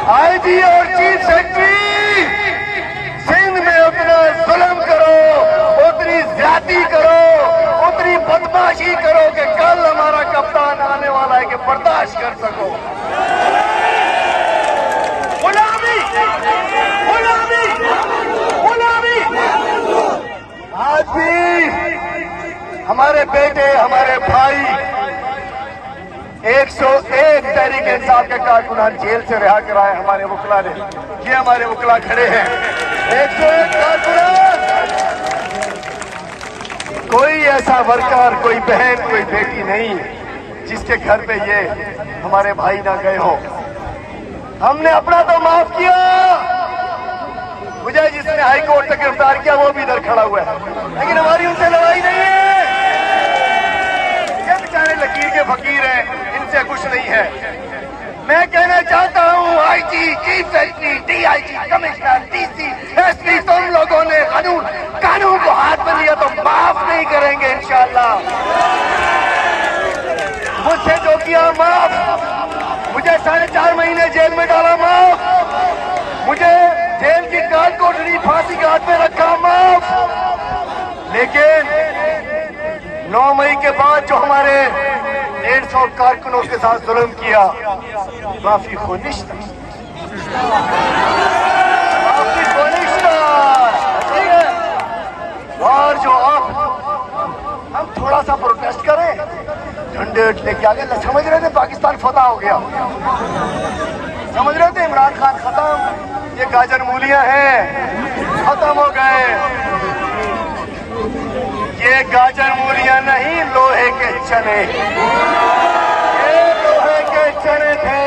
IG और chief secretary, Sindh में उतना जुल्म करो, उतनी ज्यादती करो, उतनी बदमाशी करो कि कल हमारा कप्तान आने वाला है कि बर्दाश्त कर सको। गुलामी, गुलामी, गुलामी। आज भी हमारे बेटे, हमारे भाई 101 तहरीक इंसाफ के कारकुनान जेल से रिहा कराए हमारे वकला ने। ये हमारे वकला खड़े हैं, 101 कारकुनान। कोई ऐसा वर्कर, कोई बहन, कोई बेटी नहीं जिसके घर पे ये हमारे भाई ना गए हो। हमने अपना तो माफ किया, मुझे जिसने हाई कोर्ट तक गिरफ्तार किया वो भी इधर खड़ा हुआ है, लेकिन हमारी उनसे लड़ाई नहीं है। ये बेचारे लकीर के फकीर हैं, इनसे कुछ नहीं है। मैं कहना चाहता हूँ IG, chief secretary, DIG, commissioner, DC, SP, तुम लोगों ने कानून को हाथ में लिया तो माफ नहीं करेंगे इंशाअल्लाह। मुझसे जो किया माफ, मुझे 4.5 महीने जेल में डाला माफ, मुझे जेल की काल कोठरी फांसी घाट में रखा माफ, लेकिन 9 मई के बाद जो हमारे 150 कारकुनों के साथ जुल्म किया, माफी ख्वाहिश था, माफी ख्वाहिश था, ठीक है। और जो हम थोड़ा सा प्रोटेस्ट करें, झंडे लेके आ गए, समझ रहे थे पाकिस्तान फतह हो गया, समझ रहे थे इमरान खान खत्म, ये गाजर मूलियां हैं, खत्म हो गए। ये गाजर मूलियां नहीं, लोहे के चने, ये लोहे के चने थे।